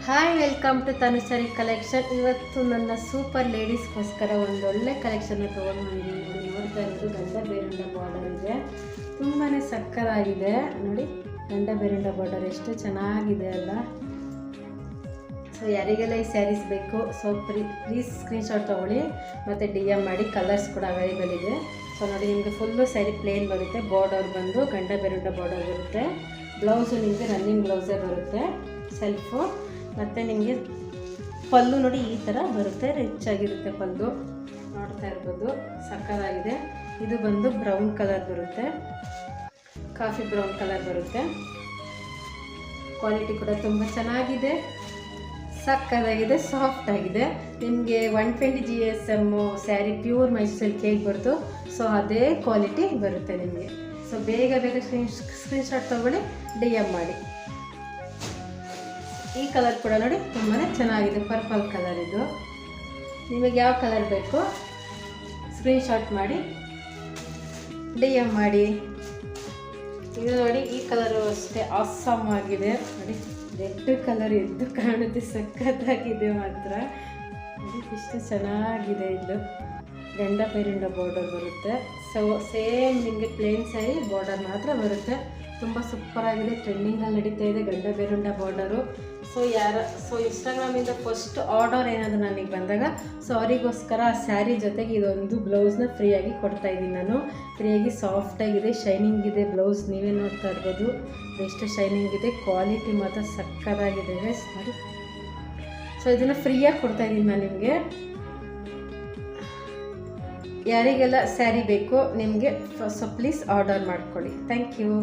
Hi, welcome to Tanushree collection. ಇವತ್ತು ನನ್ನ super ಲೇಡೀಸ್ಗೋಸ್ಕರ ಒಂದೊಳ್ಳೆ ಕಲೆಕ್ಷನ್ನ ತೊಗೊಂಡು ಬಂದಿದ್ದೀನಿ. ನೋಡ್ತಾ ಇರೋದು ಗಂಡ ಬೇರುಂಡ ಬಾರ್ಡರ್ ಇದೆ, ತುಂಬಾ ಸಕ್ಕತ್ತಾಗಿದೆ ನೋಡಿ. ಗಂಡ ಬೇರುಂಡ ಬಾರ್ಡರ್ ಎಷ್ಟು ಚೆನ್ನಾಗಿದೆ ಅಲ್ಲ. ಸೊ ಯಾರಿಗೆಲ್ಲ ಈ ಸ್ಯಾರೀಸ್ ಬೇಕು, ಸೊ ಪ್ಲೀಸ್ ಸ್ಕ್ರೀನ್ಶಾಟ್ ತೊಗೊಳ್ಳಿ ಮತ್ತು DM ಮಾಡಿ. ಕಲರ್ಸ್ ಕೂಡ ಅವೈಲೇಬಲ್ ಇದೆ. ಸೊ ನೋಡಿ, ನಿಮಗೆ ಫುಲ್ಲು ಸ್ಯಾರಿ ಪ್ಲೇನ್ ಬರುತ್ತೆ. ಬಾರ್ಡರ್ ಬಂದು ಗಂಡ ಬೇರುಂಡ ಬಾರ್ಡರ್ ಬರುತ್ತೆ. ಬ್ಲೌಸು ನಿಮಗೆ ರನ್ನಿಂಗ್ ಬ್ಲೌಸೇ ಬರುತ್ತೆ, ಸೆಲ್ಫು. ಮತ್ತು ನಿಮಗೆ ಪಲ್ಲು ನೋಡಿ ಈ ಥರ ಬರುತ್ತೆ, ರಿಚ್ ಆಗಿರುತ್ತೆ ಪಲ್ಲು. ನೋಡ್ತಾ ಇರ್ಬೋದು, ಸಕ್ಕತ್ತಾಗಿದೆ. ಇದು ಬಂದು ಬ್ರೌನ್ ಕಲರ್ ಬರುತ್ತೆ, ಕಾಫಿ ಬ್ರೌನ್ ಕಲರ್ ಬರುತ್ತೆ. ಕ್ವಾಲಿಟಿ ಕೂಡ ತುಂಬ ಚೆನ್ನಾಗಿದೆ, ಸಕ್ಕತ್ತಾಗಿದೆ, ಸಾಫ್ಟ್ ಆಗಿದೆ. ನಿಮಗೆ 120 GSM sari pure Mysuru silk ಹೇಗೆ ಬರ್ತು, ಸೊ ಅದೇ ಕ್ವಾಲಿಟಿ ಬರುತ್ತೆ ನಿಮಗೆ. ಸೊ ಬೇಗ ಸ್ಕ್ರೀನ್ಶಾಟ್ ತೊಗೊಳ್ಳಿ, DM ಮಾಡಿ. ಈ ಕಲರ್ ಕೂಡ ನೋಡಿ ತುಂಬಾ ಚೆನ್ನಾಗಿದೆ, ಪರ್ಪಲ್ ಕಲರ್. ಇದು ನಿಮಗೆ ಯಾವ ಕಲರ್ ಬೇಕು ಸ್ಕ್ರೀನ್ಶಾಟ್ ಮಾಡಿ, DM ಮಾಡಿ. ಇದು ನೋಡಿ, ಈ ಕಲರು ಅಷ್ಟೇ ಆಸಮ್ ಆಗಿದೆ ನೋಡಿ. ರೆಡ್ ಕಲರ್ ಎದ್ದು ಕಾಣುತ್ತೆ, ಸಖತ್ತಾಗಿದೆ ಮಾತ್ರ. ಇಷ್ಟು ಚೆನ್ನಾಗಿದೆ. ಇದು ಗಂಡ ಬೇರುಂಡ ಬಾರ್ಡರ್ ಬರುತ್ತೆ. ಸೊ ಸೇಮ್ ನಿಮಗೆ ಪ್ಲೇನ್ ಸ್ಯಾರಿ ಬಾರ್ಡರ್ ಮಾತ್ರ ಬರುತ್ತೆ. ತುಂಬ ಸೂಪರಾಗಿದೆ, ಟ್ರೆಂಡಿಂಗಲ್ಲಿ ನಡೀತಾ ಇದೆ ಗಂಡ ಬೇರುಂಡ ಬಾರ್ಡರು. ಸೊ ಇನ್ಸ್ಟಾಗ್ರಾಮಿಂದ ಫಸ್ಟ್ ಆರ್ಡರ್ ಏನಾದರೂ ನನಗೆ ಬಂದಾಗ, ಸೊ ಅವರಿಗೋಸ್ಕರ ಆ ಸ್ಯಾರಿ ಜೊತೆಗೆ ಇದೊಂದು ಬ್ಲೌಸ್ನ ಫ್ರೀಯಾಗಿ ಕೊಡ್ತಾಯಿದ್ದೀನಿ ನಾನು. ಫ್ರೀಯಾಗಿ ಸಾಫ್ಟಾಗಿದೆ, ಶೈನಿಂಗ್ ಇದೆ ಬ್ಲೌಸ್, ನೀವೇ ನೋಡ್ತಾ ಇರ್ಬೋದು ಎಷ್ಟು ಶೈನಿಂಗ್ ಇದೆ. ಕ್ವಾಲಿಟಿ ಮಾತ್ರ ಸಕ್ಕತ್ತಾಗಿದೆ ನೋಡಿ. ಸೊ ಇದನ್ನು ಫ್ರೀಯಾಗಿ ಕೊಡ್ತಾಯಿದ್ದೀನಿ ನಾನು ನಿಮಗೆ. ಯಾರಿಗೆಲ್ಲ ಸ್ಯಾರಿ ಬೇಕು ನಿಮಗೆ, ಸೊ ಪ್ಲೀಸ್ ಆರ್ಡರ್ ಮಾಡ್ಕೊಳ್ಳಿ. Thank you.